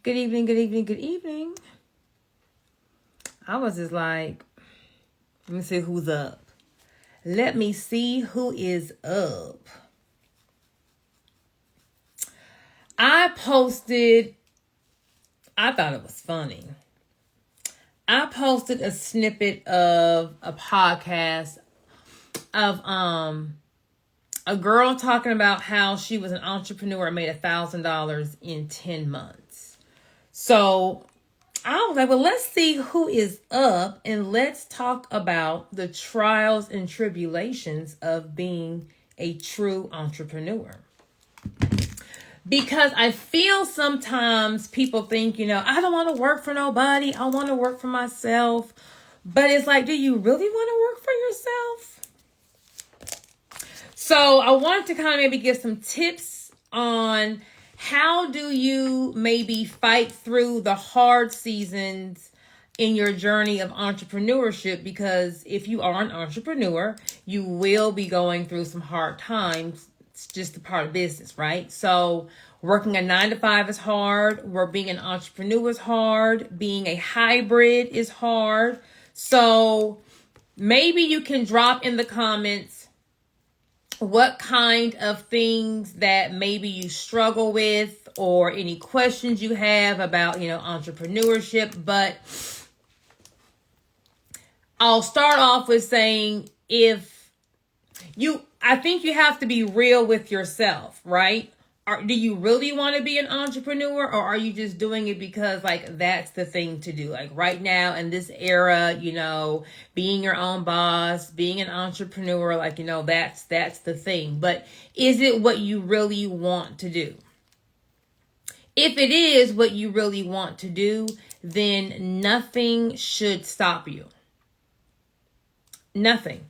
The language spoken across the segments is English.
Good evening, good evening, good evening. I was just like, let me see who's up. Let me see who is up. I thought it was funny. I posted a snippet of a podcast of a girl talking about how she was an entrepreneur and made $1,000 in 10 months. So I was like, well, let's see who is up and let's talk about the trials and tribulations of being a true entrepreneur. Because I feel sometimes people think, I don't want to work for nobody. I want to work for myself. But it's like, do you really want to work for yourself? So I wanted to kind of maybe give some tips on how do you maybe fight through the hard seasons in your journey of entrepreneurship, because if you are an entrepreneur, you will be going through some hard times. It's just a part of business, right? So working a 9-to-5 is hard. Being an entrepreneur is hard. Being a hybrid is hard. So maybe you can drop in the comments what kind of things that maybe you struggle with or any questions you have about, entrepreneurship. But I'll start off with saying I think you have to be real with yourself, right? Do you really want to be an entrepreneur, or are you just doing it because that's the thing to do? Like right now in this era, being your own boss, being an entrepreneur, that's the thing. But is it what you really want to do? If it is what you really want to do, then nothing should stop you. Nothing.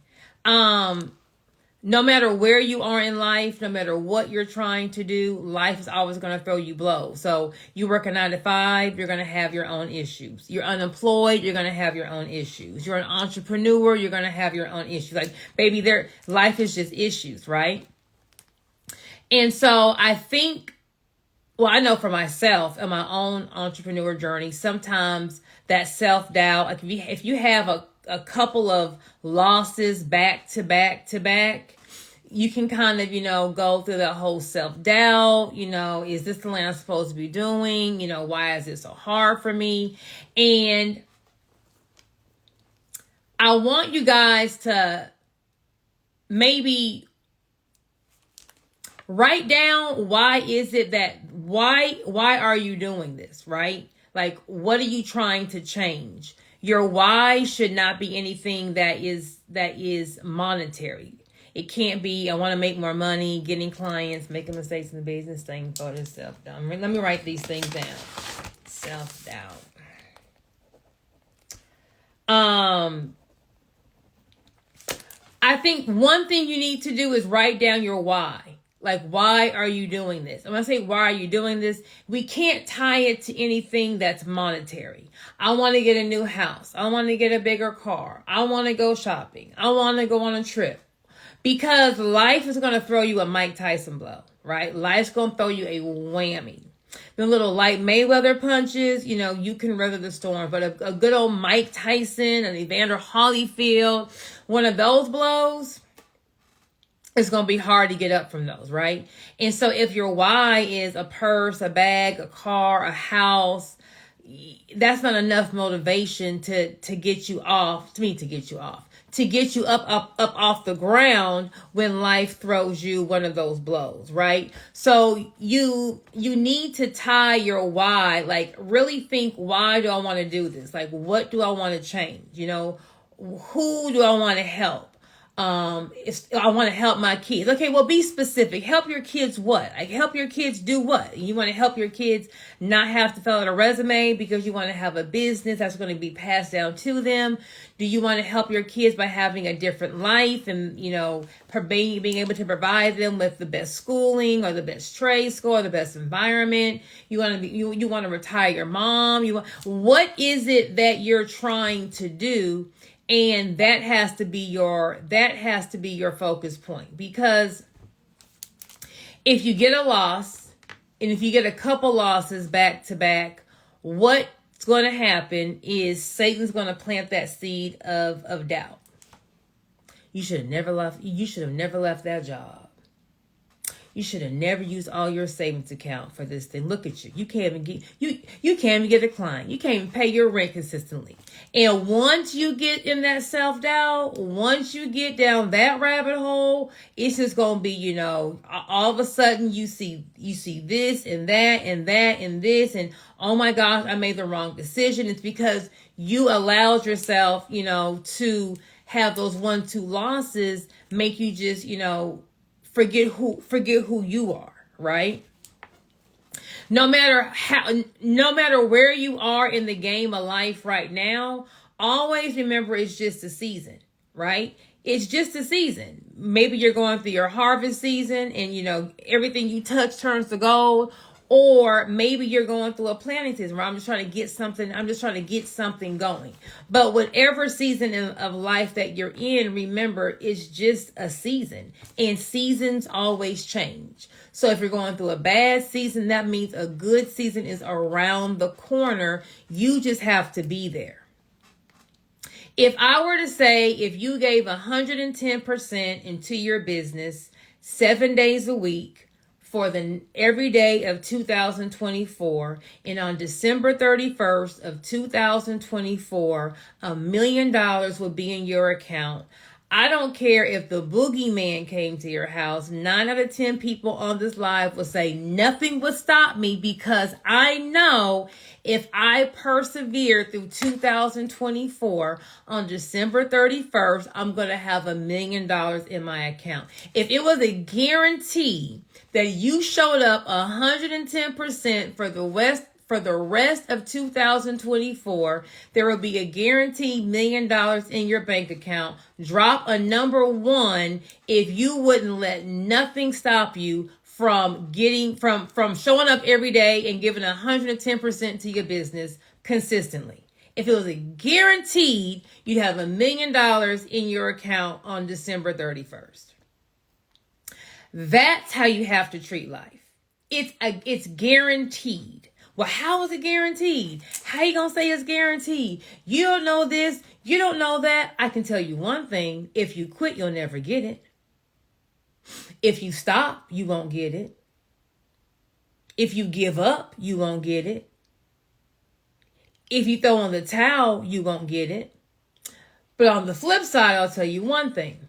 No matter where you are in life, no matter what you're trying to do, life is always going to throw you blows. So you work a 9-to-5, you're going to have your own issues. You're unemployed, you're going to have your own issues. You're an entrepreneur, you're going to have your own issues. Life is just issues, right? And so I think, I know for myself in my own entrepreneur journey, sometimes that self-doubt, if you have a couple of losses back to back to back, you can kind of, go through that whole self-doubt, is this the way I'm supposed to be doing? Why is it so hard for me? And I want you guys to maybe write down why are you doing this, right? Like, what are you trying to change? Your why should not be anything that is monetary. It can't be, I want to make more money, getting clients, making mistakes in the business, staying focused, self-doubt. Let me write these things down. Self-doubt. I think one thing you need to do is write down your why. Like, why are you doing this? And when I say, why are you doing this? We can't tie it to anything that's monetary. I want to get a new house. I want to get a bigger car. I want to go shopping. I want to go on a trip. Because life is going to throw you a Mike Tyson blow, right? Life's going to throw you a whammy. The little light Mayweather punches, you can weather the storm. But a good old Mike Tyson, an Evander Holyfield, one of those blows, it's going to be hard to get up from those, right? And so if your why is a purse, a bag, a car, a house, that's not enough motivation to get you off, to get you up off the ground when life throws you one of those blows, right? So you need to tie your why, really think, why do I want to do this? What do I want to change? Who do I want to help? I want to help my kids. Okay, well, be specific. Help your kids what? Help your kids do what? You want to help your kids not have to fill out a resume because you want to have a business that's going to be passed down to them. Do you want to help your kids by having a different life and, being able to provide them with the best schooling or the best trade school or the best environment? You want to retire your mom. What is it that you're trying to do? And that has to be your focus point, because if you get a loss, and if you get a couple losses back to back, what's going to happen is Satan's going to plant that seed of doubt. You should have never left. You should have never left that job. You should have never used all your savings account for this thing. Look at you. You can't even get you can't even get a client. You can't even pay your rent consistently. And once you get in that self-doubt, once you get down that rabbit hole, it's just gonna be, all of a sudden you see this and that and that and this, and oh my gosh, I made the wrong decision. It's because you allowed yourself, to have those 1-2 losses make you just, forget who you are, right? No matter where you are in the game of life right now, always remember it's just a season, right? It's just a season. Maybe you're going through your harvest season and everything you touch turns to gold, or maybe you're going through a planting season where I'm just trying to get something going. But whatever season of life that you're in, remember, it's just a season, and seasons always change. So if you're going through a bad season, that means a good season is around the corner. You just have to be there. If I were to say, if you gave 110% into your business 7 days a week, for every day of 2024, and on December 31st of 2024, $1 million will be in your account. I don't care if the boogeyman came to your house. 9 out of 10 people on this live will say nothing will stop me, because I know if I persevere through 2024, on December 31st, I'm going to have $1 million in my account. If it was a guarantee that you showed up 110% for the rest of 2024, there will be a guaranteed $1 million in your bank account. Drop a number 1 if you wouldn't let nothing stop you from showing up every day and giving 110% to your business consistently. If it was a guaranteed, you'd have $1 million in your account on December 31st. That's how you have to treat life. It's guaranteed. Well, how is it guaranteed? How you gonna say it's guaranteed? You don't know this. You don't know that. I can tell you one thing. If you quit, you'll never get it. If you stop, you won't get it. If you give up, you won't get it. If you throw in the towel, you won't get it. But on the flip side, I'll tell you one thing.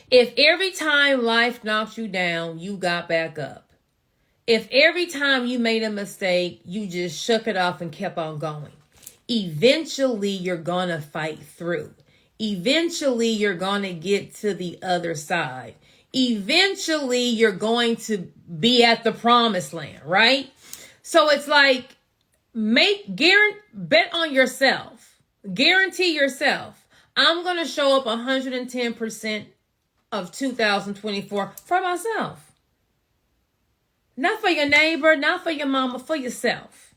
If every time life knocks you down, you got back up. If every time you made a mistake, you just shook it off and kept on going, eventually you're going to fight through. Eventually you're going to get to the other side. Eventually you're going to be at the promised land, right? So it's like, bet on yourself. Guarantee yourself, I'm going to show up 110% of 2024 for myself. Not for your neighbor, not for your mama, for yourself.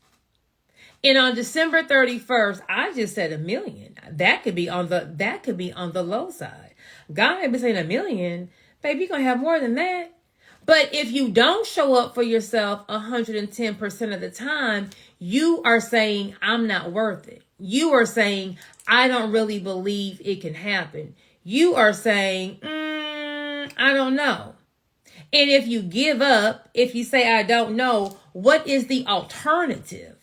And on December 31st, I just said $1 million. That could be on the low side. God had been saying $1 million. Baby, you're going to have more than that. But if you don't show up for yourself 110% of the time, you are saying, I'm not worth it. You are saying, I don't really believe it can happen. You are saying, I don't know. And if you give up, if you say, I don't know, what is the alternative?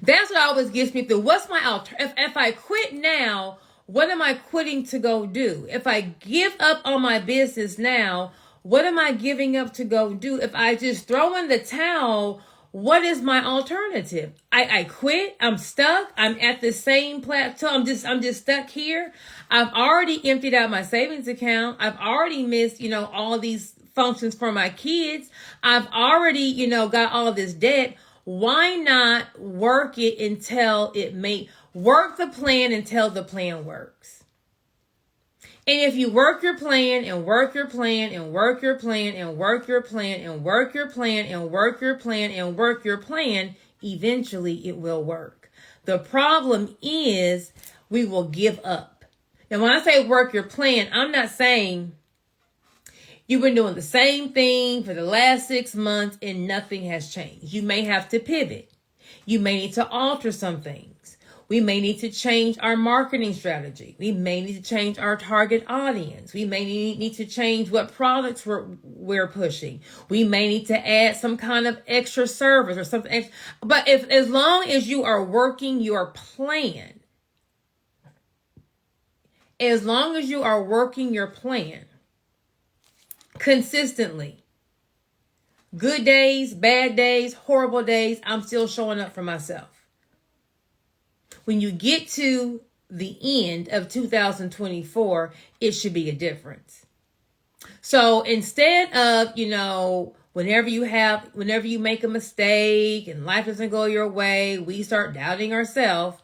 That's what always gets me through. What's my alternative? If I quit now, what am I quitting to go do? If I give up on my business now, what am I giving up to go do? If I just throw in the towel, what is my alternative? I quit. I'm stuck. I'm at the same plateau. I'm just stuck here. I've already emptied out my savings account. I've already missed, all these functions for my kids. I've already, got all this debt. Why not work it until work the plan until the plan works? And if you work your plan and work your plan and work your plan and work your plan and work your plan and work your plan and work your plan, eventually it will work. The problem is we will give up. And when I say work your plan, I'm not saying You've been doing the same thing for the last 6 months and nothing has changed. You may have to pivot. You may need to alter some things. We may need to change our marketing strategy. We may need to change our target audience. We may need to change what products we're pushing. We may need to add some kind of extra service or something extra. But as long as you are working your plan, as long as you are working your plan consistently, good days, bad days, horrible days, I'm still showing up for myself. When you get to the end of 2024, it should be a difference. So instead of, whenever you make a mistake and life doesn't go your way, we start doubting ourselves,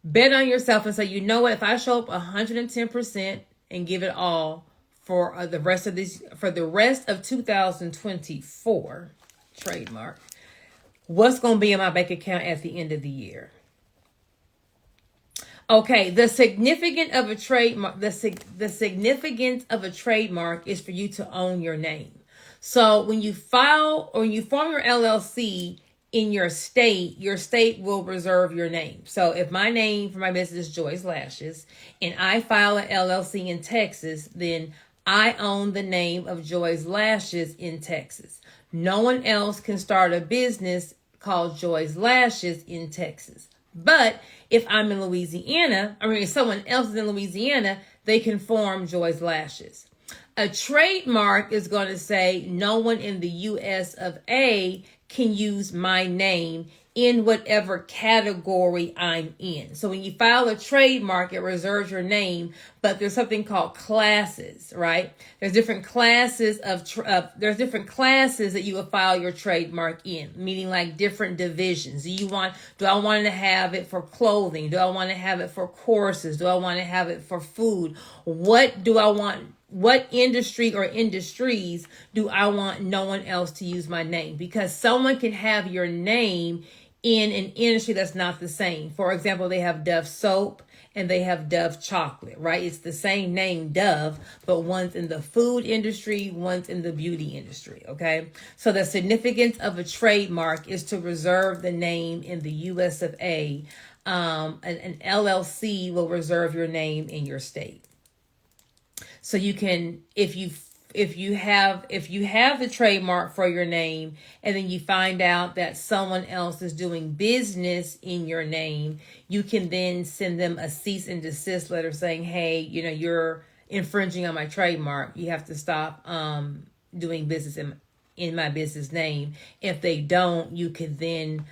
bet on yourself and say, you know what, if I show up 110% and give it all for the rest of 2024, trademark, what's going to be in my bank account at the end of the year? Okay, the significance of a trademark, the significance of a trademark is for you to own your name. So when you file or you form your LLC in your state will reserve your name. So if my name for my business is Joy's Lashes and I file an LLC in Texas, then I own the name of Joy's Lashes in Texas. No one else can start a business called Joy's Lashes in Texas. But if I'm in Louisiana, if someone else is in Louisiana, they can form Joy's Lashes. A trademark is going to say no one in the US of A can use my name in whatever category I'm in. So when you file a trademark, it reserves your name, but there's something called classes, right? There's different classes there's different classes that you will file your trademark in, meaning like different divisions. Do I want to have it for clothing? Do I want to have it for courses? Do I want to have it for food? What do I want? What industry or industries do I want no one else to use my name? Because someone can have your name in an industry that's not the same. For example, they have Dove soap and they have Dove chocolate, right? It's the same name, Dove, but one's in the food industry, one's in the beauty industry, okay? So the significance of a trademark is to reserve the name in the US of A. An LLC will reserve your name in your state. So you can, if you have the trademark for your name and then you find out that someone else is doing business in your name, you can then send them a cease and desist letter saying, hey, you're infringing on my trademark. You have to stop doing business in my business name. If they don't, you could then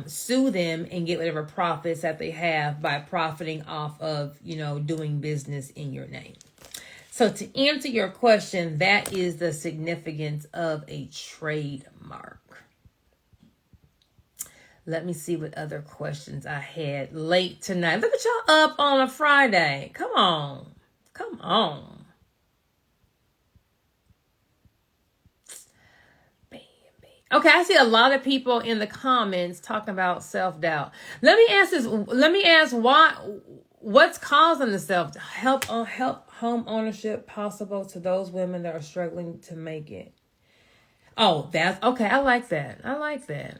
sue them and get whatever profits that they have by profiting off of, doing business in your name. So to answer your question, that is the significance of a trademark. Let me see what other questions I had late tonight. Look at y'all up on a Friday. Come on. Okay, I see a lot of people in the comments talking about self-doubt. Let me ask what's causing the self-doubt? Help home ownership possible to those women that are struggling to make it. Oh, that's okay. I like that.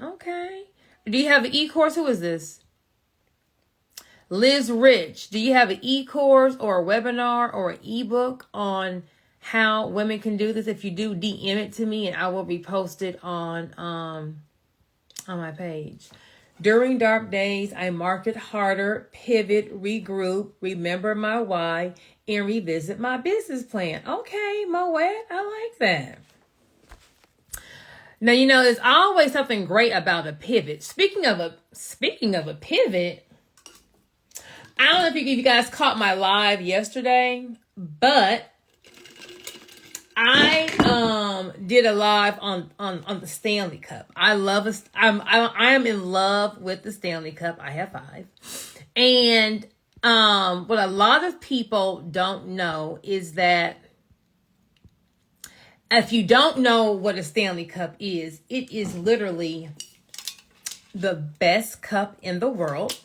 Okay. Do you have an e-course? Who is this? Liz Rich. Do you have an e-course or a webinar or an ebook on how women can do this? If you do, DM it to me and I will repost it on my page. During dark days, I market harder, pivot, regroup, remember my why, and revisit my business plan. Okay, Moet, I like that. Now, there's always something great about a pivot. Speaking of a pivot, I don't know if you guys caught my live yesterday, but I did a live on the Stanley Cup. I am in love with the Stanley Cup. I have 5. And what a lot of people don't know is that if you don't know what a Stanley Cup is, it is literally the best cup in the world.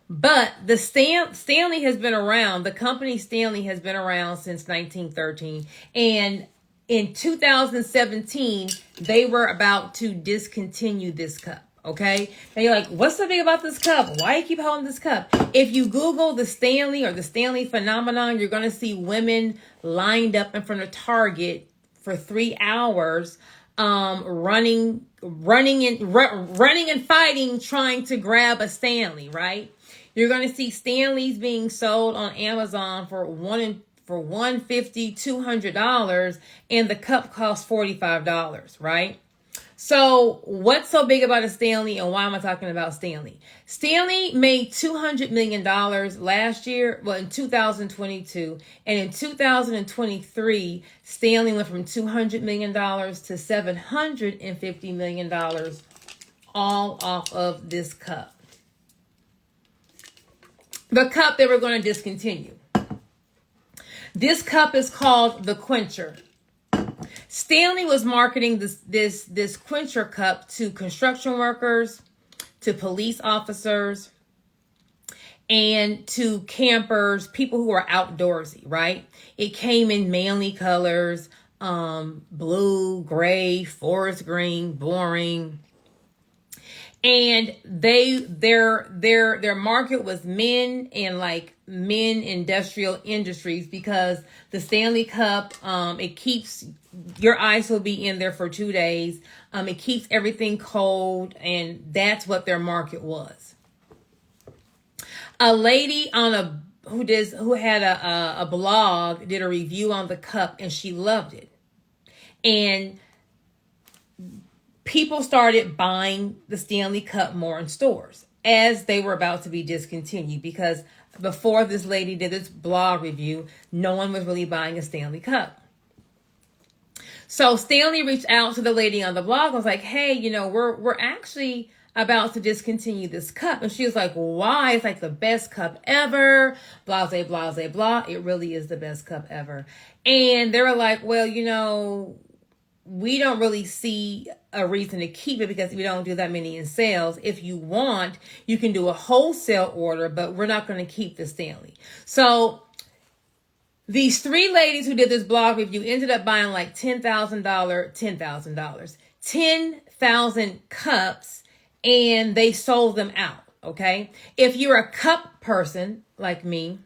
But the Stanley has been around. The company Stanley has been around since 1913. And in 2017, they were about to discontinue this cup. Okay. And you're like, what's the big about this cup? Why do you keep holding this cup? If you Google the Stanley or the Stanley phenomenon, you're going to see women lined up in front of Target for 3 hours, running and fighting, trying to grab a Stanley, right? You're going to see Stanleys being sold on Amazon for $150, $200, and the cup costs $45, right? So what's so big about a Stanley, and why am I talking about Stanley? Stanley made $200 million last year, well, in 2022. And in 2023, Stanley went from $200 million to $750 million, all off of this cup. The cup they were going to discontinue. This cup is called the Quencher. Stanley was marketing this Quencher cup to construction workers, to police officers, and to campers, people who are outdoorsy, right? It came in manly colors, blue, gray, forest green, boring. And their market was men and like men industrial industries, because the Stanley Cup, it keeps, your ice will be in there for 2 days. It keeps everything cold, and that's what their market was. A lady who had a blog did a review on the cup, and she loved it. And people started buying the Stanley Cup more in stores as they were about to be discontinued, because before this lady did this blog review, no one was really buying a Stanley Cup. So Stanley reached out to the lady on the blog and was like, hey, we're actually about to discontinue this cup. And she was like, why? It's like the best cup ever. Blah, blah, blah, blah, blah. It really is the best cup ever. And they were like, well, we don't really see a reason to keep it because we don't do that many in sales. If you want, you can do a wholesale order, but we're not going to keep the Stanley. So these 3 ladies who did this blog review ended up buying like $10,000 cups, and they sold them out. Okay. If you're a cup person like me,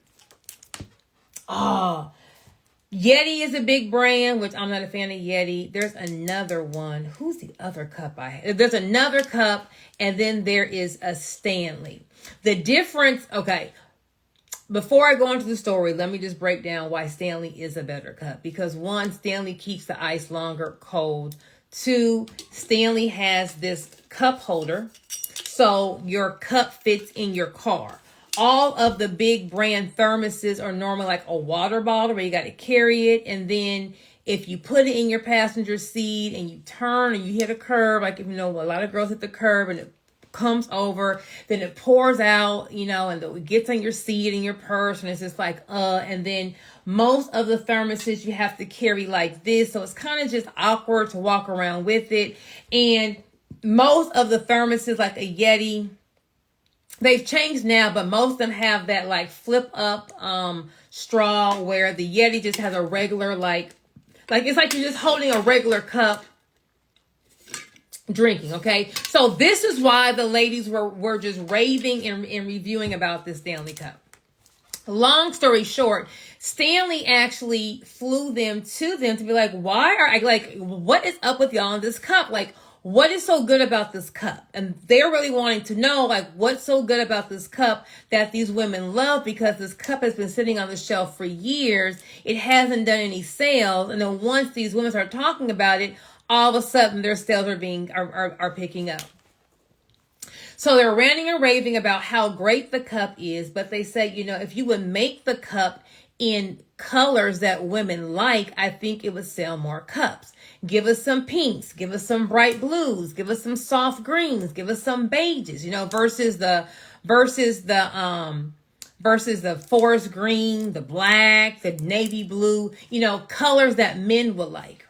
Yeti is a big brand, which I'm not a fan of Yeti. There's another one. Who's the other cup I have? There's another cup, and then there is a Stanley. The difference, okay, before I go into the story, let me just break down why Stanley is a better cup. Because 1, Stanley keeps the ice longer cold. 2, Stanley has this cup holder, so your cup fits in your car. All of the big brand thermoses are normally like a water bottle where you got to carry it. And then if you put it in your passenger seat and you turn and you hit a curb, like, a lot of girls hit the curb and it comes over, then it pours out, and it gets on your seat and your purse. And it's just like, and then most of the thermoses you have to carry like this. So it's kind of just awkward to walk around with it. And most of the thermoses, like a Yeti, they've changed now, but most of them have that like flip up straw, where the Yeti just has a regular like it's like you're just holding a regular cup drinking. Okay. So this is why the ladies were just raving and reviewing about this Stanley Cup. Long story short, Stanley actually flew them to be like, what is up with y'all in this cup? Like, what is so good about this cup? And they're really wanting to know, like, what's so good about this cup that these women love, because this cup has been sitting on the shelf for years. It hasn't done any sales. And then once these women start talking about it, all of a sudden their sales are picking up. So they're ranting and raving about how great the cup is. But they say, if you would make the cup in colors that women like, I think it would sell more cups. Give us some pinks, give us some bright blues, give us some soft greens, give us some beiges, versus the forest green, the black, the navy blue, colors that men would like.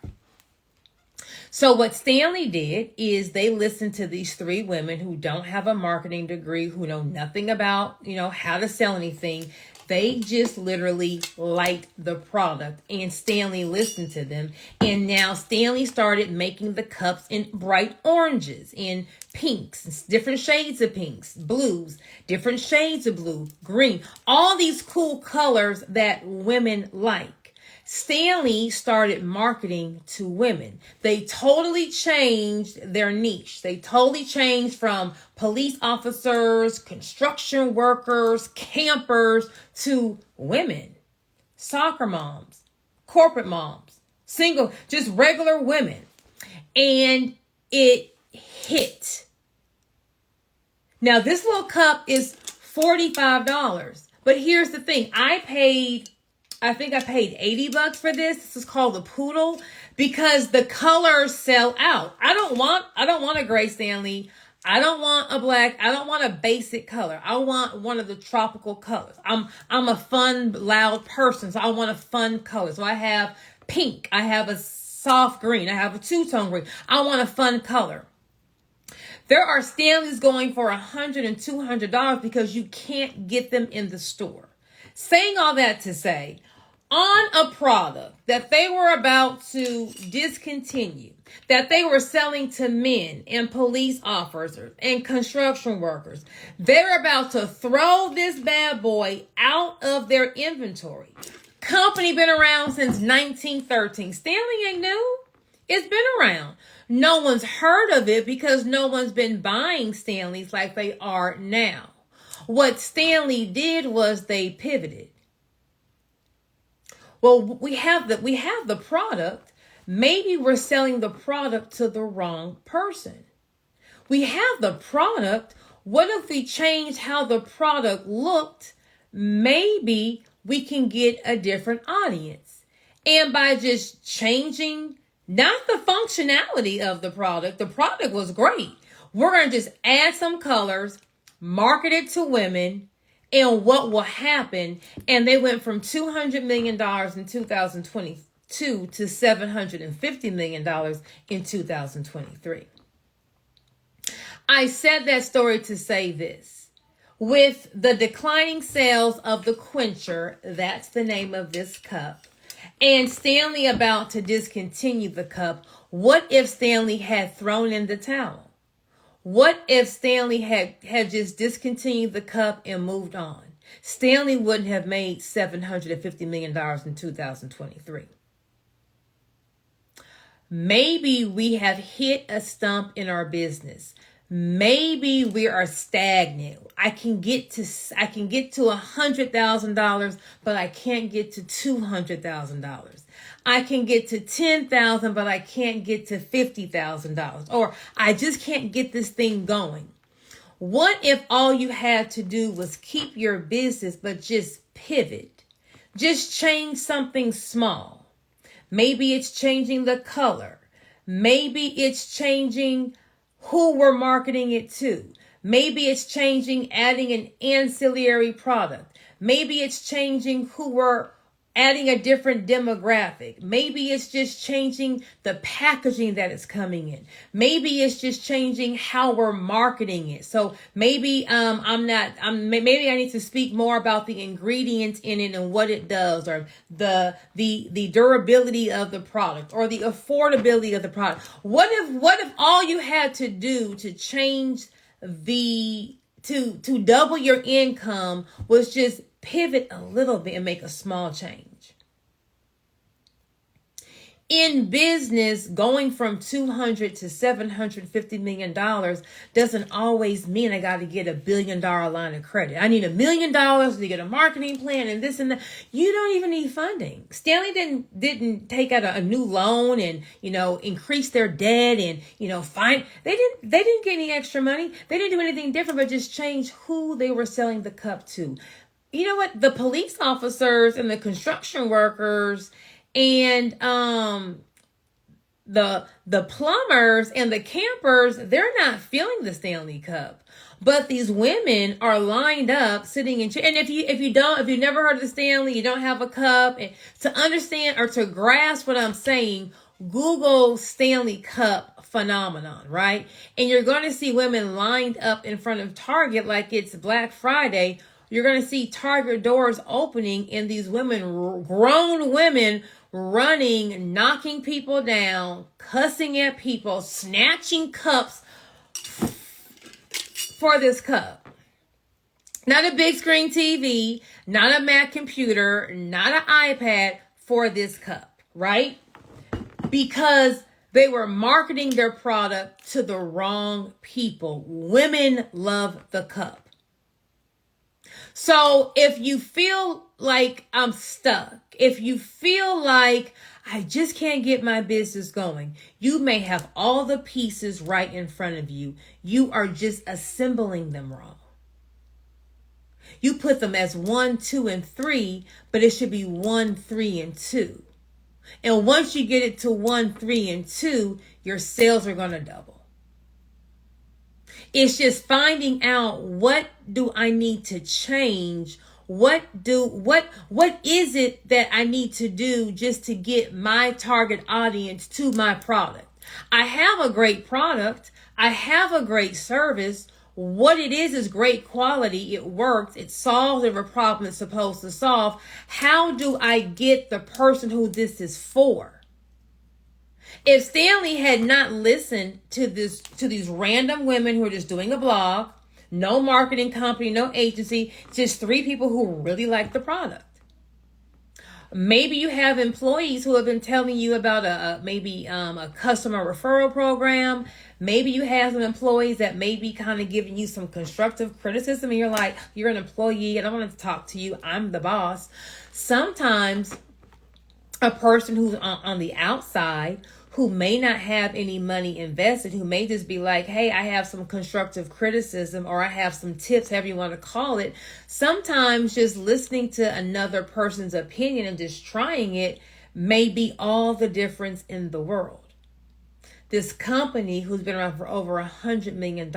So what Stanley did is they listened to these three women who don't have a marketing degree, who know nothing about, how to sell anything. They just literally liked the product, and Stanley listened to them. And now Stanley started making the cups in bright oranges, in pinks, different shades of pinks, blues, different shades of blue, green, all these cool colors that women like. Stanley started marketing to women. They totally changed their niche. They totally changed from police officers, construction workers, campers to women, soccer moms, corporate moms, single, just regular women. And it hit. Now, this little cup is $45. But here's the thing. I think I paid $80 for this. This is called the Poodle, because the colors sell out. I don't want a gray Stanley. I don't want a black. I don't want a basic color. I want one of the tropical colors. I'm a fun, loud person, so I want a fun color. So I have pink. I have a soft green. I have a two-tone green. I want a fun color. There are Stanleys going for $100 and $200 because you can't get them in the store. Saying all that to say, on a product that they were about to discontinue, that they were selling to men and police officers and construction workers, they're about to throw this bad boy out of their inventory. Company been around since 1913. Stanley ain't new. It's been around. No one's heard of it because no one's been buying Stanleys like they are now. What Stanley did was they pivoted. Well, we have the product. Maybe we're selling the product to the wrong person. We have the product. What if we changed how the product looked? Maybe we can get a different audience. And by just changing, not the functionality of the product was great. We're going to just add some colors, market it to women, and what will happen? And they went from $200 million in 2022 to $750 million in 2023. I said that story to say this. With the declining sales of the Quencher, that's the name of this cup, and Stanley about to discontinue the cup, what if Stanley had thrown in the towel? What if Stanley had just discontinued the cup and moved on? Stanley wouldn't have made $750 million in 2023. Maybe we have hit a stump in our business. Maybe we are stagnant. I can get to $100,000, but I can't get to $200,000. I can get to $10,000, but I can't get to $50,000. Or I just can't get this thing going. What if all you had to do was keep your business, but just pivot? Just change something small. Maybe it's changing the color. Maybe it's changing who we're marketing it to. Maybe it's changing, adding an ancillary product. Maybe it's changing who we're adding a different demographic. Maybe it's just changing the packaging that is coming in. Maybe it's just changing how we're marketing it. So maybe maybe I need to speak more about the ingredients in it and what it does, or the durability of the product, or the affordability of the product. What if all you had to do to change to double your income was just pivot a little bit and make a small change? In business, going from $200 to $750 million doesn't always mean I got to get $1 billion line of credit. I need $1 million to get a marketing plan and this and that. You don't even need funding. Stanley didn't take out a new loan and, increase their debt and, they didn't get any extra money. They didn't do anything different, but just change who they were selling the cup to. You know what? The police officers and the construction workers and the plumbers and the campers, they're not feeling the Stanley Cup. But these women are lined up sitting in and if you've never heard of the Stanley, you don't have a cup, and to understand or to grasp what I'm saying, Google Stanley Cup phenomenon, right? And you're going to see women lined up in front of Target like it's Black Friday. You're going to see Target doors opening and these women, grown women, running, knocking people down, cussing at people, snatching cups for this cup. Not a big screen TV, not a Mac computer, not an iPad, for this cup, right? Because they were marketing their product to the wrong people. Women love the cup. So if you feel like I'm stuck, if you feel like I just can't get my business going, you may have all the pieces right in front of you. You are just assembling them wrong. You put them as 1, 2, and 3, but it should be 1, 3, and 2. And once you get it to 1, 3, and 2, your sales are going to double. It's just finding out, what do I need to change? What is it that I need to do just to get my target audience to my product? I have a great product. I have a great service. What it is great quality. It works. It solves every problem it's supposed to solve. How do I get the person who this is for? If Stanley had not listened to these random women who are just doing a blog, no marketing company, no agency, just 3 people who really like the product. Maybe you have employees who have been telling you about a customer referral program. Maybe you have some employees that may be kind of giving you some constructive criticism, and you're like, you're an employee, and I want to talk to you. I'm the boss. Sometimes a person who's on the outside, who may not have any money invested, who may just be like, hey, I have some constructive criticism, or I have some tips, however you want to call it. Sometimes just listening to another person's opinion and just trying it may be all the difference in the world. This company, who's been around for over $100 million,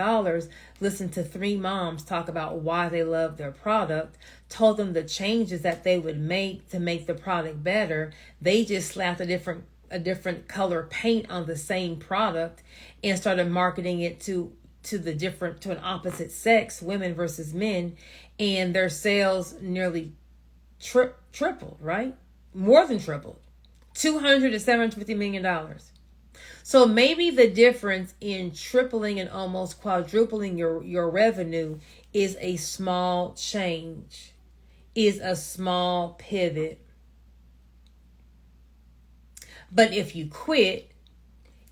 listened to 3 moms talk about why they love their product, told them the changes that they would make to make the product better. They just slapped a different color paint on the same product and started marketing it to an opposite sex, women versus men, and their sales nearly tripled, right? More than tripled. $200 to $750 million. So maybe the difference in tripling and almost quadrupling your revenue is a small change, is a small pivot. But if you quit,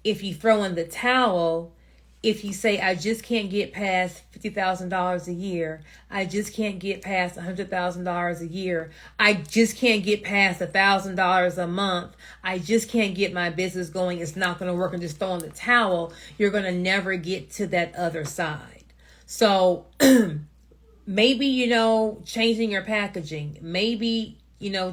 if you throw in the towel, if you say, I just can't get past $50,000 a year, I just can't get past $100,000 a year, I just can't get past $1,000 a month, I just can't get my business going, it's not going to work, and just throw in the towel, you're going to never get to that other side. So maybe, changing your packaging, maybe,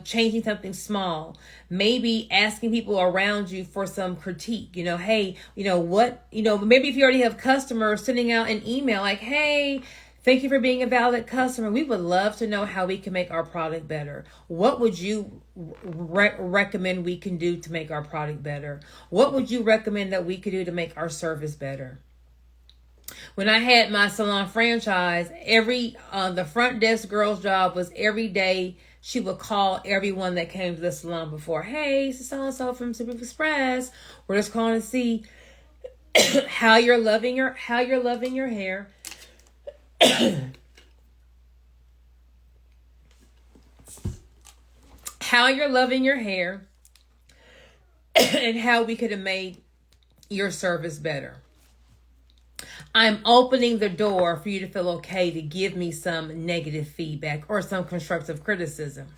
changing something small, maybe asking people around you for some critique, hey, maybe if you already have customers, sending out an email like, hey, thank you for being a valid customer. We would love to know how we can make our product better. What would you recommend we can do to make our product better? What would you recommend that we could do to make our service better? When I had my salon franchise, the front desk girl's job was every day she would call everyone that came to the salon before. Hey, this is so-and-so from Super Express. We're just calling to see how you're loving your hair. How you're loving your hair and how we could have made your service better. I'm opening the door for you to feel okay to give me some negative feedback or some constructive criticism.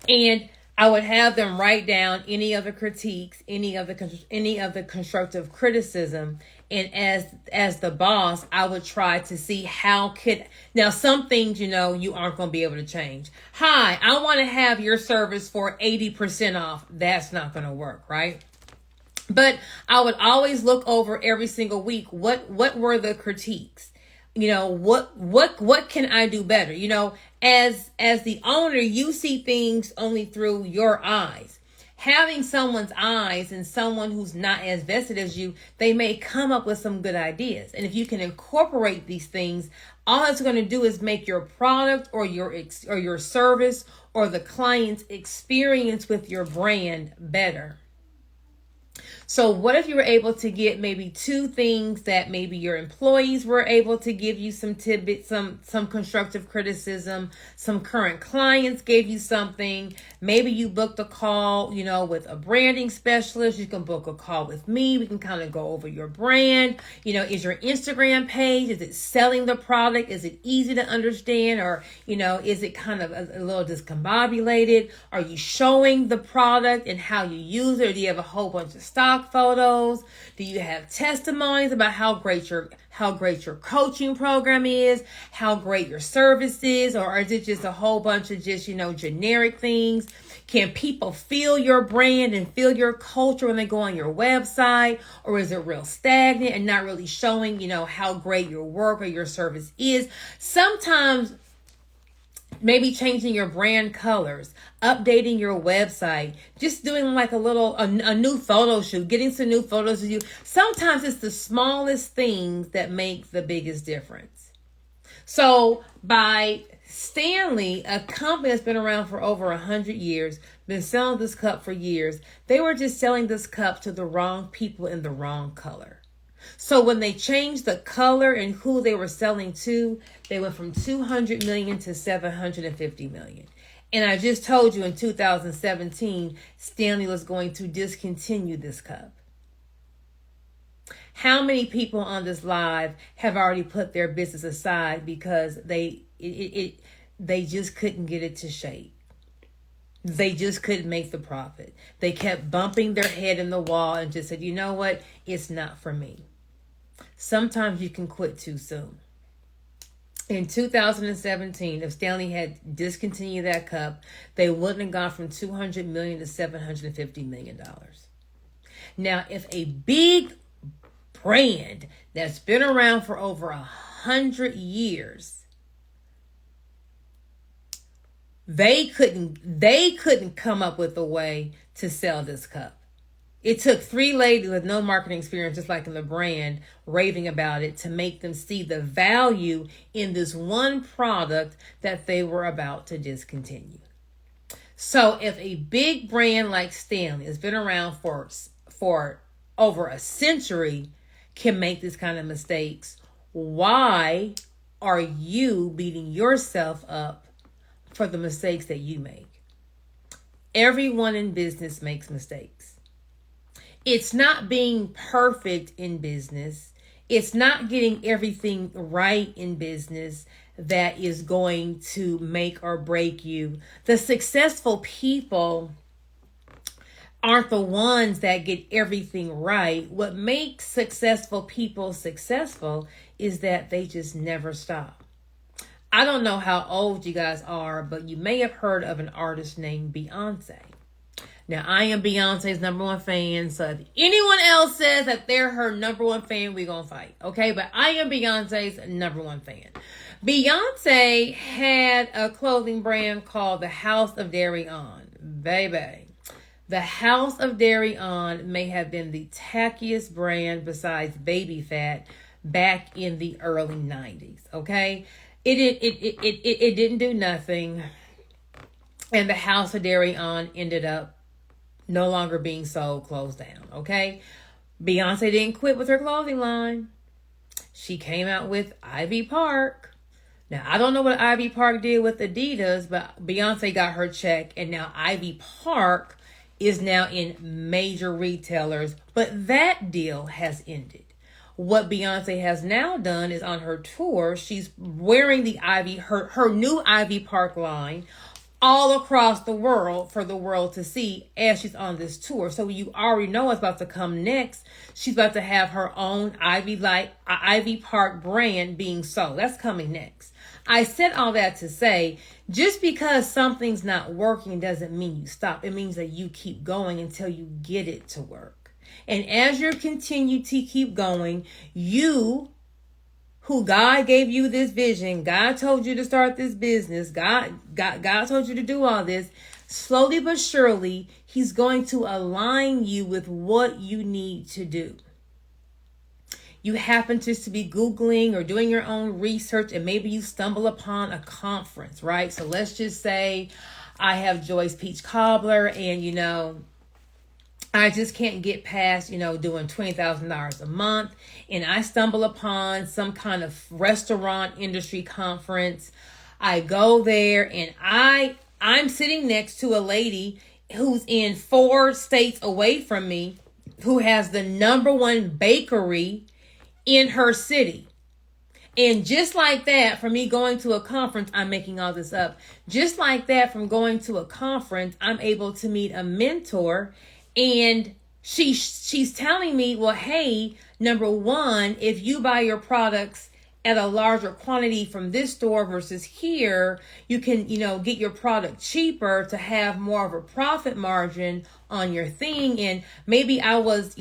And I would have them write down any of the critiques, any of the constructive criticism. And as the boss, I would try to see now some things, you aren't going to be able to change. Hi, I want to have your service for 80% off. That's not going to work, right? But I would always look over every single week. What were the critiques? What can I do better? As the owner, you see things only through your eyes. having someone's eyes and someone who's not as vested as you, they may come up with some good ideas. And if you can incorporate these things, all it's going to do is make your product or your service or the client's experience with your brand better. So what if you were able to get maybe 2 things that maybe your employees were able to give you some tidbits, some constructive criticism, some current clients gave you something. Maybe you booked a call, with a branding specialist. You can book a call with me. We can kind of go over your brand. Is your Instagram page, is it selling the product? Is it easy to understand? Or, is it kind of a little discombobulated? Are you showing the product and how you use it? Or do you have a whole bunch of stock photos? Do you have testimonies about how great your coaching program is, how great your service is, or is it just a whole bunch of just, generic things? Can people feel your brand and feel your culture when they go on your website? Or is it real stagnant and not really showing, how great your work or your service is? Sometimes maybe changing your brand colors, updating your website, just doing like a new photo shoot, getting some new photos of you. Sometimes it's the smallest things that make the biggest difference. So by Stanley, a company that's been around for over 100 years, been selling this cup for years, they were just selling this cup to the wrong people in the wrong color. So when they changed the color and who they were selling to, they went from 200 million to 750 million. And I just told you in 2017, Stanley was going to discontinue this cup. How many people on this live have already put their business aside because they just couldn't get it to shape? They just couldn't make the profit. They kept bumping their head in the wall and just said, you know what? It's not for me. Sometimes you can quit too soon. In 2017, if Stanley had discontinued that cup, they wouldn't have gone from 200 million to 750 million dollars. Now, if a big brand that's been around for over 100 years, they couldn't come up with a way to sell this cup. It took 3 ladies with no marketing experience, just like in the brand, raving about it to make them see the value in this one product that they were about to discontinue. So if a big brand like Stanley has been around for over a century can make this kind of mistakes, why are you beating yourself up for the mistakes that you make? Everyone in business makes mistakes. It's not being perfect in business. It's not getting everything right in business that is going to make or break you. The successful people aren't the ones that get everything right. What makes successful people successful is that they just never stop. I don't know how old you guys are, but you may have heard of an artist named Beyonce. Now, I am Beyonce's #1 fan, so if anyone else says that they're her #1 fan, we're going to fight, okay? But I am Beyonce's #1 fan. Beyonce had a clothing brand called the House of Dairy On. Baby, the House of Dairy On may have been the tackiest brand besides Baby Fat back in the early 90s, okay? It didn't do nothing, and the House of Dairy On ended up no longer being sold, closed down, okay? Beyonce didn't quit with her clothing line. She came out with Ivy Park. Now, I don't know what Ivy Park did with Adidas, but Beyonce got her check, and now Ivy Park is now in major retailers, but that deal has ended. What Beyonce has now done is on her tour, she's wearing the her new Ivy Park line all across the world for the world to see as she's on this tour. So you already know what's about to come next. She's about to have her own Ivy Park brand being sold. That's coming next. I said all that to say, just because something's not working doesn't mean you stop. It means that you keep going until you get it to work. And as you continue to keep going, you, who God gave you this vision, God told you to start this business, God told you to do all this, slowly but surely, He's going to align you with what you need to do. You happen just to be Googling or doing your own research, and maybe you stumble upon a conference, right? So let's just say I have Joy's Peach Cobbler, and I just can't get past, doing $20,000 a month. And I stumble upon some kind of restaurant industry conference. I go there, and I'm sitting next to a lady who's in 4 states away from me, who has the #1 bakery in her city. And just like that, from me going to a conference, I'm making all this up. Just like that, from going to a conference, I'm able to meet a mentor, and she's telling me, well, hey, #1, if you buy your products at a larger quantity from this store versus here, you can, get your product cheaper to have more of a profit margin on your thing. And maybe I was,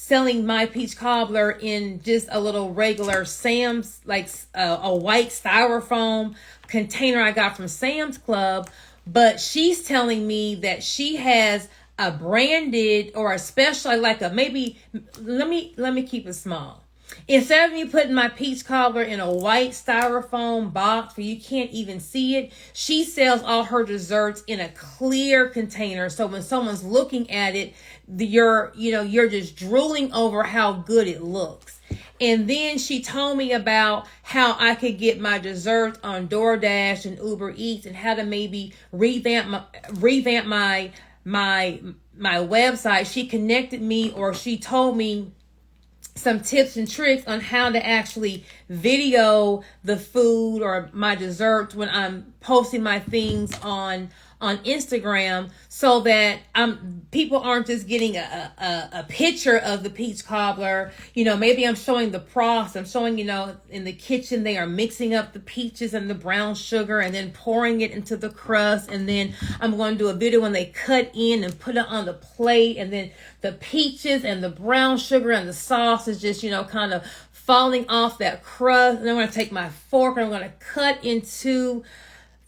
selling my peach cobbler in just a little regular Sam's, like a white styrofoam container I got from Sam's Club. But she's telling me that she has a branded or a special, like a, maybe, let me keep it small. Instead of me putting my peach cobbler in a white styrofoam box where you can't even see it, she sells all her desserts in a clear container. So when someone's looking at it, you're just drooling over how good it looks. And then she told me about how I could get my desserts on DoorDash and Uber Eats, and how to maybe revamp my website. She connected me, or she told me some tips and tricks on how to actually video the food or my desserts when I'm posting my things on Instagram, so that people aren't just getting a picture of the peach cobbler. Maybe I'm showing the process. I'm showing, in the kitchen, they are mixing up the peaches and the brown sugar and then pouring it into the crust. And then I'm going to do a video when they cut in and put it on the plate. And then the peaches and the brown sugar and the sauce is just, kind of falling off that crust. And I'm going to take my fork and I'm going to cut into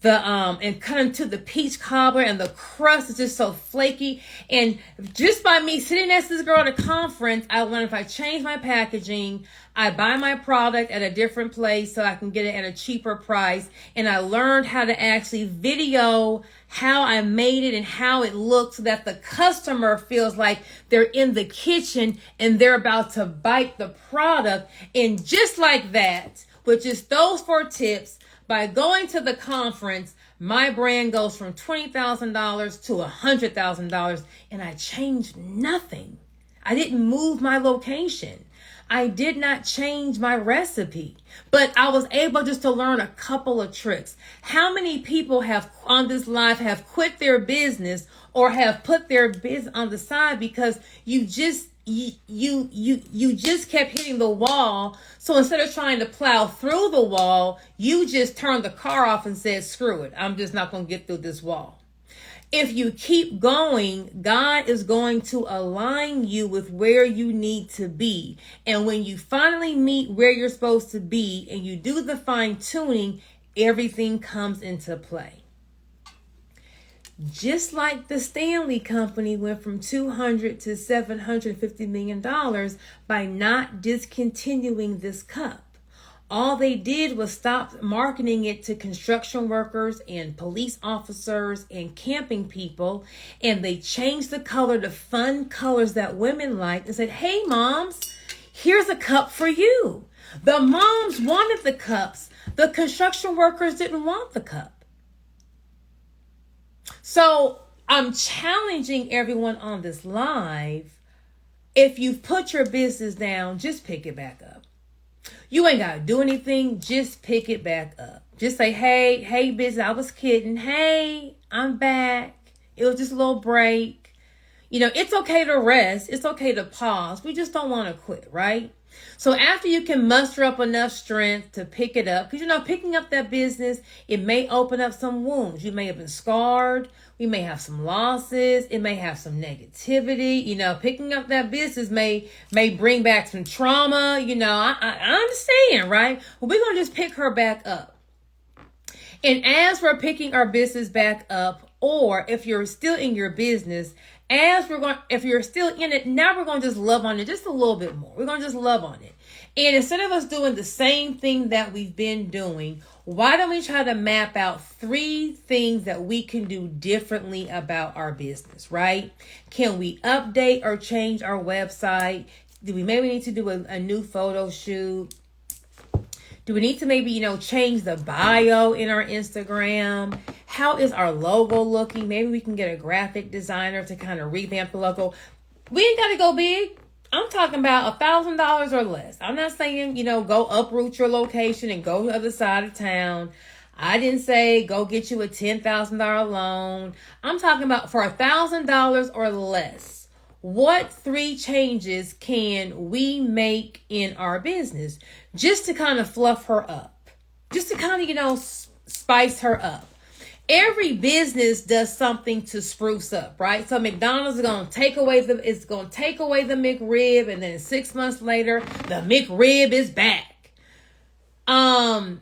the peach cobbler, and the crust is just so flaky. And just by me sitting next to this girl at a conference, I learned if I change my packaging, I buy my product at a different place so I can get it at a cheaper price. And I learned how to actually video how I made it and how it looks, so that the customer feels like they're in the kitchen and they're about to bite the product. And just like that, with just those 4 tips, by going to the conference, my brand goes from $20,000 to $100,000, and I changed nothing. I didn't move my location. I did not change my recipe, but I was able just to learn a couple of tricks. How many people have on this live have quit their business or have put their business on the side because you just kept hitting the wall? So instead of trying to plow through the wall, you just turned the car off and said, screw it, I'm just not going to get through this wall. If you keep going, God is going to align you with where you need to be. And when you finally meet where you're supposed to be and you do the fine tuning, everything comes into play. Just like the Stanley Company went from $200 to $750 million by not discontinuing this cup. All they did was stop marketing it to construction workers and police officers and camping people. And they changed the color to fun colors that women like and said, hey, moms, here's a cup for you. The moms wanted the cups. The construction workers didn't want the cup. So I'm challenging everyone on this live. If you've put your business down, just pick it back up. You ain't got to do anything. Just pick it back up. Just say, hey, business, I was kidding. Hey, I'm back. It was just a little break. It's okay to rest. It's okay to pause. We just don't want to quit, right? So after you can muster up enough strength to pick it up, because picking up that business, it may open up some wounds. You may have been scarred. We may have some losses. It may have some negativity. Picking up that business may bring back some trauma. I understand, right? Well, we're going to just pick her back up. And as we're picking our business back up, Or if you're still in your business, if you're still in it, now we're going to just love on it just a little bit more. We're going to just love on it. And instead of us doing the same thing that we've been doing, why don't we try to map out 3 things that we can do differently about our business, right? Can we update or change our website? Do we maybe need to do a new photo shoot? Do we need to maybe, change the bio in our Instagram? How is our logo looking? Maybe we can get a graphic designer to kind of revamp the logo. We ain't got to go big. I'm talking about $1,000 or less. I'm not saying, go uproot your location and go to the other side of town. I didn't say go get you a $10,000 loan. I'm talking about for $1,000 or less. What 3 changes can we make in our business just to kind of fluff her up? Just to kind of, spice her up. Every business does something to spruce up, right? So McDonald's is going to take away the McRib, and then 6 months later, the McRib is back. Every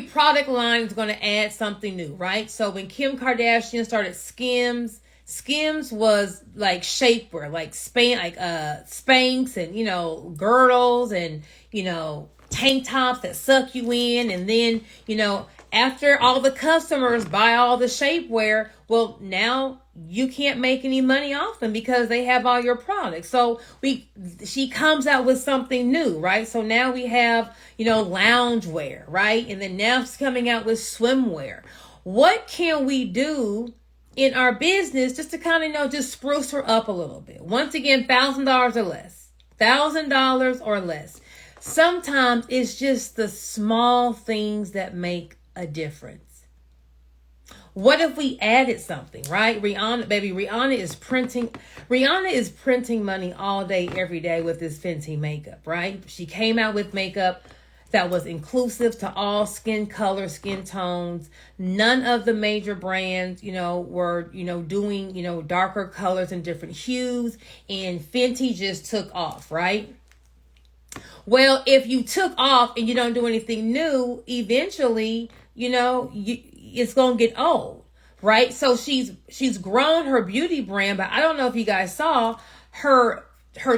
product line is going to add something new, right? So when Kim Kardashian started Skims was like shapewear, like Spanx and, girdles and, tank tops that suck you in. And then, after all the customers buy all the shapewear, well, now you can't make any money off them because they have all your products. So she comes out with something new, right? So now we have, loungewear, right? And then now she's coming out with swimwear. What can we do in our business just to kind of, just spruce her up a little bit? Once again, $1,000 or less. $1,000 or less. Sometimes it's just the small things that make a difference. What if we added something, right? Rihanna is printing money all day, every day with this Fenty makeup, right? She came out with makeup that was inclusive to all skin colors, skin tones. None of the major brands, were, doing, darker colors and different hues. And Fenty just took off, right? Well, if you took off and you don't do anything new, eventually, it's going to get old, right? So she's grown her beauty brand, but I don't know if you guys saw her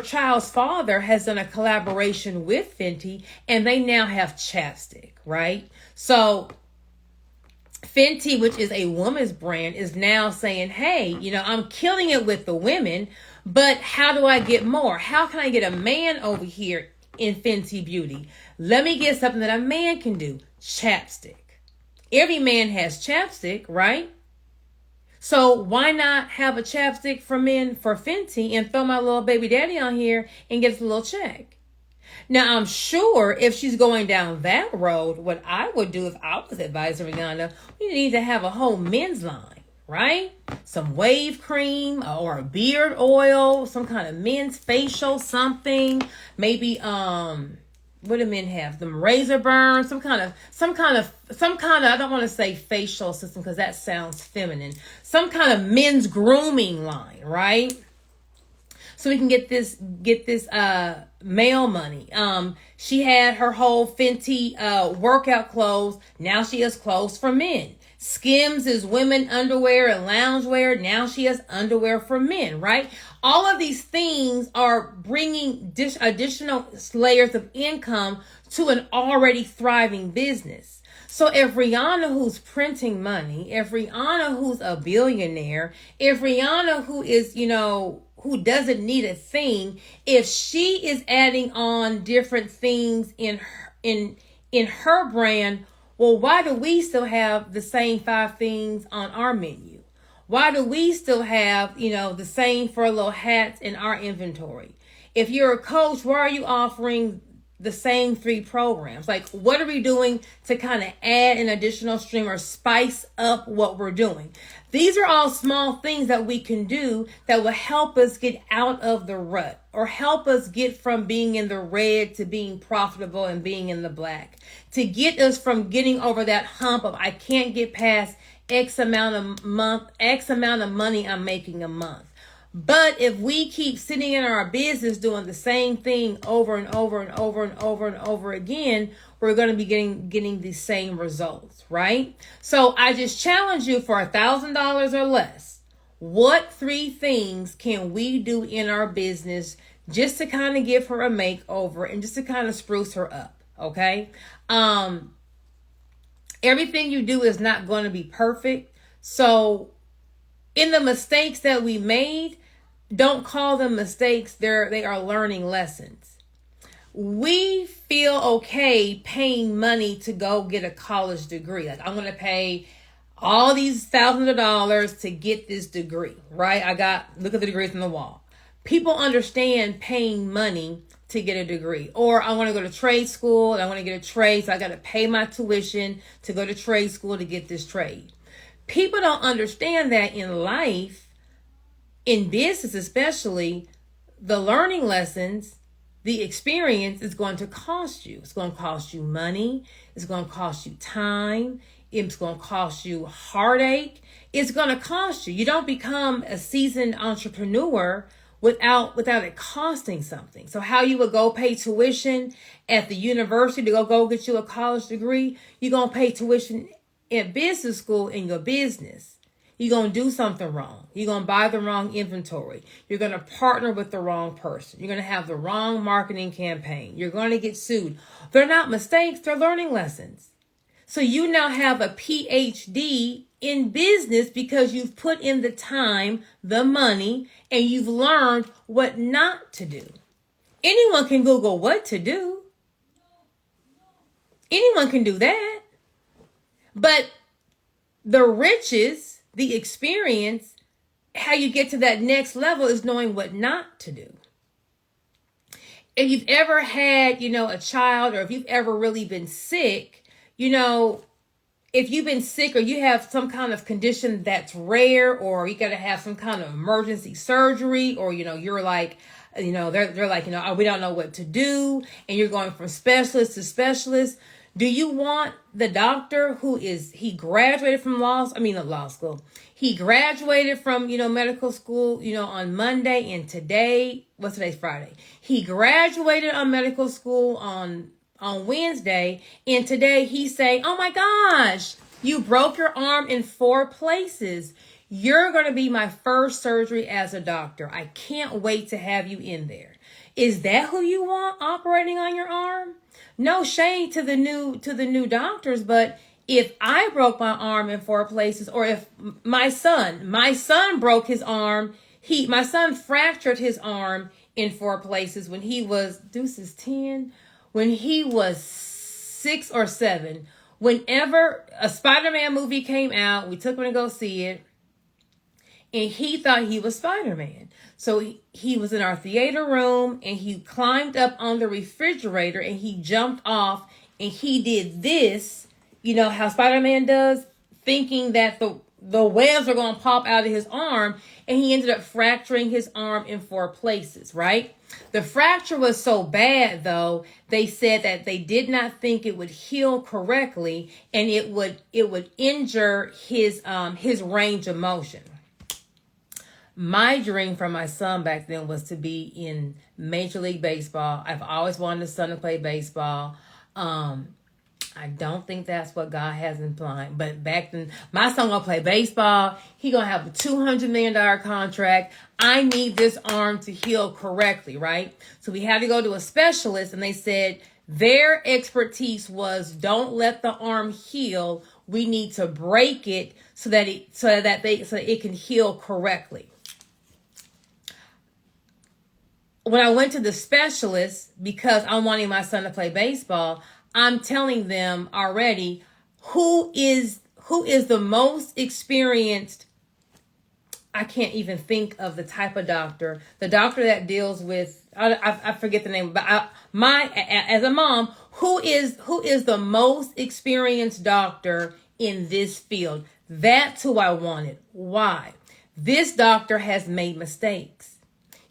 child's father has done a collaboration with Fenty, and they now have chapstick, right? So Fenty, which is a woman's brand, is now saying, hey, I'm killing it with the women, but how do I get more? How can I get a man over here in Fenty Beauty? Let me get something that a man can do. Chapstick. Every man has chapstick, right? So why not have a chapstick for men for Fenty and throw my little baby daddy on here and get a little check? Now, I'm sure if she's going down that road, what I would do if I was advising Rihanna, we need to have a whole men's line, right? Some wave cream or a beard oil, some kind of men's facial something. Maybe, what do men have? Them razor burns, some kind of, I don't want to say facial system because that sounds feminine. Some kind of men's grooming line, right? So we can get this male money. She had her whole Fenty workout clothes. Now she has clothes for men. Skims is women underwear and loungewear. Now she has underwear for men, right? All of these things are bringing additional layers of income to an already thriving business. So if Rihanna, who's printing money, if Rihanna, who's a billionaire, if Rihanna, who is, who doesn't need a thing, if she is adding on different things in her brand, well, why do we still have the same 5 things on our menu? Why do we still have, the same furlough hats in our inventory? If you're a coach, why are you offering the same 3 programs? Like, what are we doing to kind of add an additional stream or spice up what we're doing? These are all small things that we can do that will help us get out of the rut or help us get from being in the red to being profitable and being in the black, to get us from getting over that hump of I can't get past X amount of money I'm making a month. But if we keep sitting in our business doing the same thing over and over and over and over and over again, we're going to be getting the same results, right? So I just challenge you for $1,000 or less. What 3 things can we do in our business just to kind of give her a makeover and just to kind of spruce her up, okay? Everything you do is not going to be perfect. So in the mistakes that we made, don't call them mistakes. They are learning lessons. We feel okay paying money to go get a college degree. Like, I'm going to pay all these thousands of dollars to get this degree, right? Look at the degrees on the wall. People understand paying money to get a degree. Or I want to go to trade school and I want to get a trade, so I got to pay my tuition to go to trade school to get this trade. People don't understand that in life, in business especially, the learning lessons, the experience is going to cost you. It's going to cost you money. It's going to cost you time. It's going to cost you heartache. It's going to cost you. You don't become a seasoned entrepreneur without it costing something. So how you would go pay tuition at the university to go get you a college degree, you're going to pay tuition at business school in your business. You're going to do something wrong. You're going to buy the wrong inventory. You're going to partner with the wrong person. You're going to have the wrong marketing campaign. You're going to get sued. They're not mistakes. They're learning lessons. So you now have a PhD in business because you've put in the time, the money, and you've learned what not to do. Anyone can Google what to do. Anyone can do that. But the riches, the experience, how you get to that next level is knowing what not to do. If you've ever had, a child, or if you've ever really been sick, if you've been sick or you have some kind of condition that's rare, or you got to have some kind of emergency surgery, or, you're like, they're like, oh, we don't know what to do. And you're going from specialist to specialist. Do you want the doctor he graduated from law school. He graduated from, medical school, on Monday, and today's Friday. He graduated on medical school on Wednesday, and today he's saying, oh my gosh, you broke your arm in 4 places. You're going to be my first surgery as a doctor. I can't wait to have you in there. Is that who you want operating on your arm? No shade to the new doctors, but if I broke my arm in 4 places, or if my son broke his arm, my son fractured his arm in 4 places when he was, Deuce is 10, when he was 6 or 7. Whenever a Spider-Man movie came out, we took him to go see it, and he thought he was Spider-Man. So he was in our theater room, and he climbed up on the refrigerator, and he jumped off, and he did this, how Spider-Man does, thinking that the webs are going to pop out of his arm, and he ended up fracturing his arm in 4 places, right? The fracture was so bad, though, they said that they did not think it would heal correctly, and it would injure his range of motion. My dream for my son back then was to be in Major League Baseball. I've always wanted his son to play baseball. I don't think that's what God has in mind. But back then, my son gonna play baseball. He gonna have a $200 million contract. I need this arm to heal correctly, right? So we had to go to a specialist, and they said their expertise was, don't let the arm heal. We need to break it so that it can heal correctly. When I went to the specialist, because I'm wanting my son to play baseball, I'm telling them already who is the most experienced. I can't even think of the type of doctor. The doctor that deals with, I forget the name, but as a mom, who is the most experienced doctor in this field? That's who I wanted. Why? This doctor has made mistakes.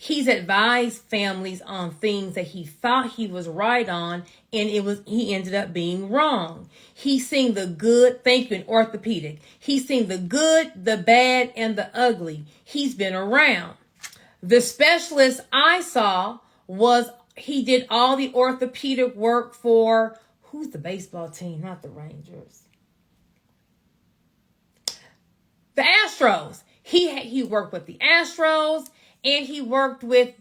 He's advised families on things that he thought he was right on, and he ended up being wrong. He's seen the good, thank you, in orthopedic. He's seen the good, the bad, and the ugly. He's been around. The specialist I saw he did all the orthopedic work for Who's the baseball team? Not the Rangers. The Astros. He worked with the Astros, and he worked with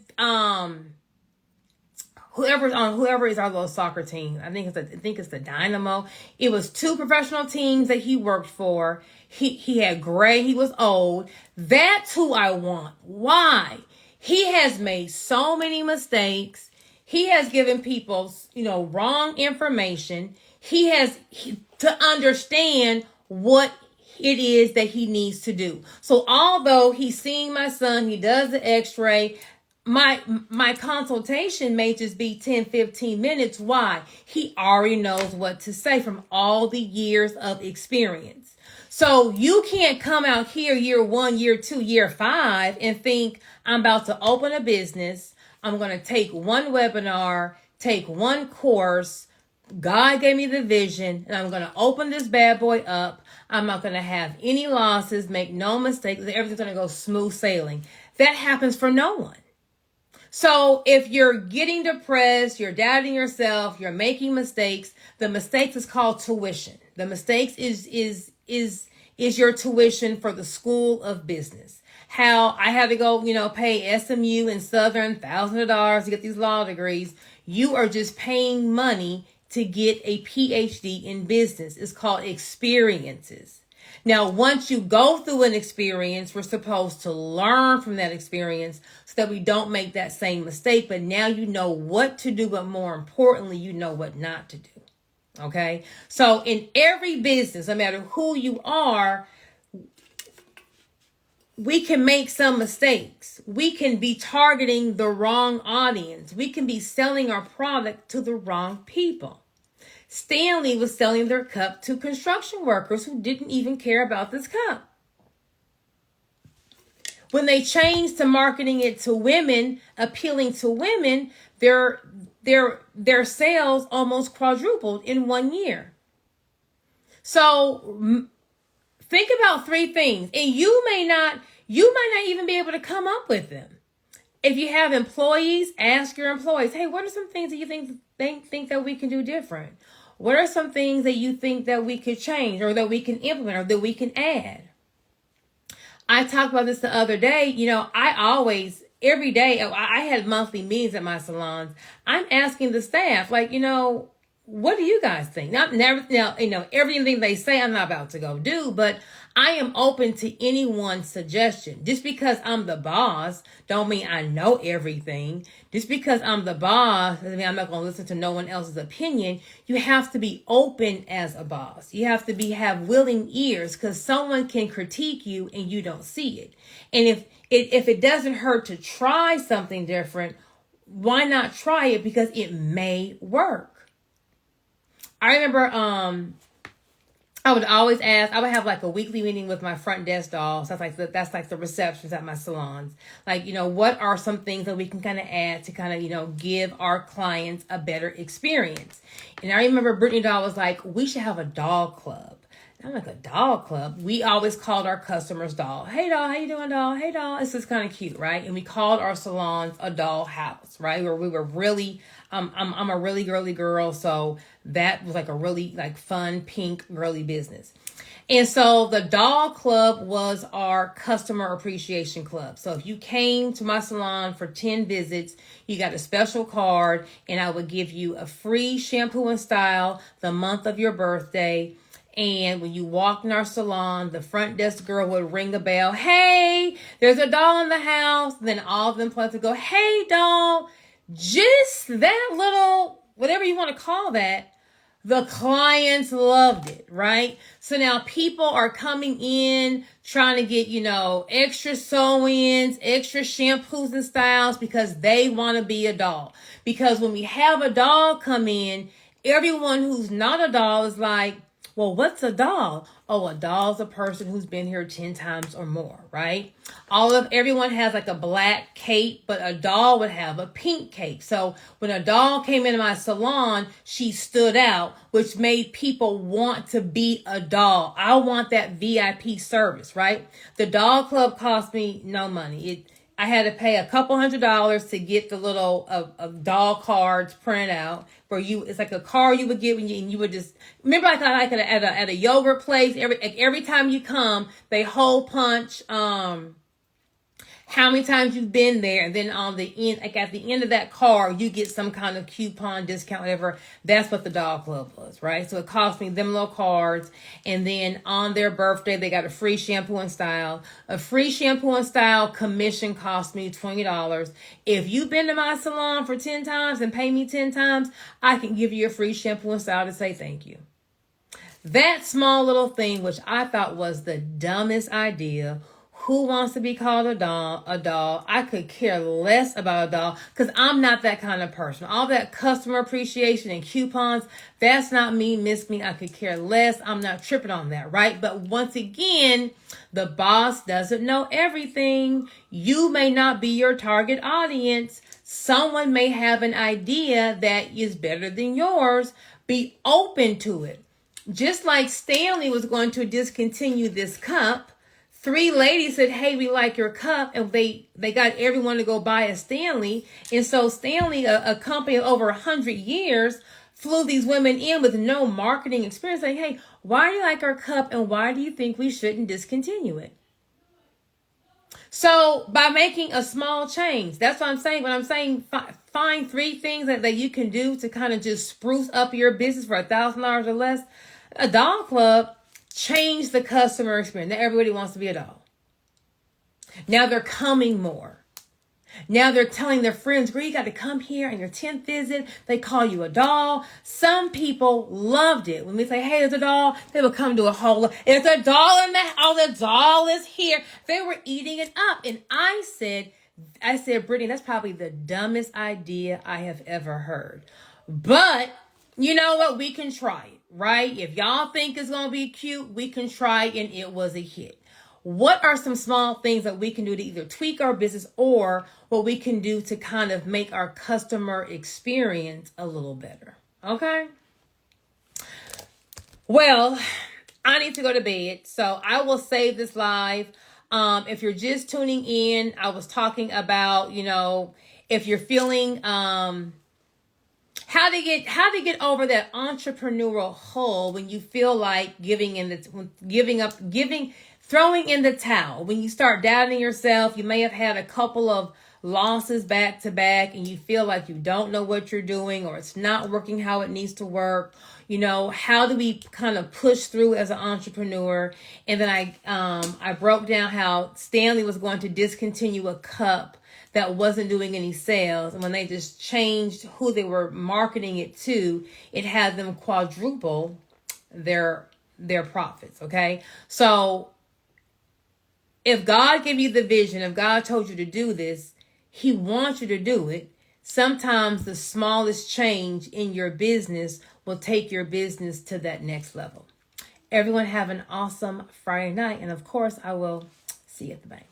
whoever is our little soccer team. I think it's the Dynamo. It was 2 professional teams that he worked for. He had gray. He was old. That's who I want. Why? He has made so many mistakes. He has given people, wrong information. To understand what it is that he needs to do. So although he's seeing my son, he does the x-ray, my consultation may just be 10, 15 minutes. Why? He already knows what to say from all the years of experience. So you can't come out here year 1, year 2, year 5 and think I'm about to open a business. I'm going to take one webinar, take one course. God gave me the vision, and I'm going to open this bad boy up. I'm not going to have any losses, make no mistakes. Everything's going to go smooth sailing. That happens for no one. So if you're getting depressed, you're doubting yourself, you're making mistakes, the mistakes is called tuition. The mistakes is your tuition for the school of business. How I had to go, pay SMU and Southern thousands of dollars to get these law degrees. You are just paying money to get a PhD in business. It's called experiences. Now, once you go through an experience, we're supposed to learn from that experience so that we don't make that same mistake. But now you know what to do, but more importantly, you know what not to do. Okay? So in every business, no matter who you are, we can make some mistakes. We can be targeting the wrong audience. We can be selling our product to the wrong people. Stanley was selling their cup to construction workers who didn't even care about this cup. When they changed to marketing it to women, appealing to women, their sales almost quadrupled in 1 year. So think about 3 things, and you might not even be able to come up with them. If you have employees, ask your employees, hey, what are some things that you think that we can do different? What are some things that you think that we could change or that we can implement or that we can add? I talked about this the other day. I always, every day, I had monthly meetings at my salons. I'm asking the staff, what do you guys think? Now, everything they say I'm not about to go do, but I am open to anyone's suggestion. Just because I'm the boss, don't mean I know everything. Just because I'm the boss doesn't mean I'm not going to listen to no one else's opinion. You have to be open as a boss. You have to have willing ears, because someone can critique you and you don't see it. And if it doesn't hurt to try something different, why not try it? Because it may work. I remember I would always ask, I would have like a weekly meeting with my front desk doll. So that's like the receptions at my salons. What are some things that we can kind of add to kind of, give our clients a better experience? And I remember Brittany Doll was like, we should have a doll club. And I'm like, a doll club? We always called our customers doll. Hey doll, how you doing, doll? Hey doll. It's just kind of cute, right? And we called our salons a doll house, right? Where we were really, I'm a really girly girl, so that was like a really fun pink girly business. And so the doll club was our customer appreciation club. So if you came to my salon for 10 visits, you got a special card, and I would give you a free shampoo and style the month of your birthday. And when you walked in our salon, the front desk girl would ring a bell. Hey, there's a doll in the house. Then all of them plus would go, hey, doll. Just that little, whatever you want to call that, the clients loved it, right? So now people are coming in trying to get, extra sew-ins, extra shampoos and styles because they want to be a doll. Because when we have a doll come in, everyone who's not a doll is like, well, what's a doll? Oh, a doll's a person who's been here 10 times or more, right? Everyone has like a black cape, but a doll would have a pink cape. So when a doll came into my salon, she stood out, which made people want to be a doll. I want that VIP service, right? The doll club cost me no money. I had to pay a couple $100s to get the little doll cards printed out for you. It's like a card you would get when you would just remember at a yogurt place. Every time you come, they hole punch how many times you've been there, and then on the end, like at the end of that card, you get some kind of coupon, discount, whatever. That's what the doll club was, right? So it cost me them little cards, and then on their birthday, they got a free shampoo and style. A free shampoo and style commission cost me $20. If you've been to my salon for 10 times and pay me 10 times, I can give you a free shampoo and style to say thank you. That small little thing, which I thought was the dumbest idea. Who wants to be called a doll? I could care less about a doll because I'm not that kind of person. All that customer appreciation and coupons, that's not me, miss me. I could care less. I'm not tripping on that, right? But once again, the boss doesn't know everything. You may not be your target audience. Someone may have an idea that is better than yours. Be open to it. Just like Stanley was going to discontinue this cup, 3 ladies said, hey, we like your cup. And they got everyone to go buy a Stanley. And so Stanley, a company of over 100 years, flew these women in with no marketing experience saying, hey, why do you like our cup? And why do you think we shouldn't discontinue it? So by making a small change, that's what I'm saying. When I'm saying find 3 things that you can do to kind of just spruce up your business for $1,000 or less. A doll club. Change the customer experience. Now everybody wants to be a doll. Now they're coming more. Now they're telling their friends, girl, you got to come here on your 10th visit. They call you a doll. Some people loved it. When we say, hey, there's a doll, they would come to a whole, there's a doll in the doll is here. They were eating it up. And I said, Brittany, that's probably the dumbest idea I have ever heard. But you know what? We can try it. Right? If y'all think it's going to be cute, we can try, and it was a hit. What are some small things that we can do to either tweak our business or what we can do to kind of make our customer experience a little better? Okay. Well, I need to go to bed, so I will save this live. If you're just tuning in, I was talking about, if you're feeling, how to get over that entrepreneurial hole when you feel like throwing in the towel. When you start doubting yourself, you may have had a couple of losses back to back and you feel like you don't know what you're doing or it's not working how it needs to work. How do we kind of push through as an entrepreneur? And then I broke down how Stanley was going to discontinue a cup that wasn't doing any sales. And when they just changed who they were marketing it to, it had them quadruple their profits. Okay. So if God gave you the vision, if God told you to do this, he wants you to do it. Sometimes the smallest change in your business will take your business to that next level. Everyone have an awesome Friday night. And of course, I will see you at the bank.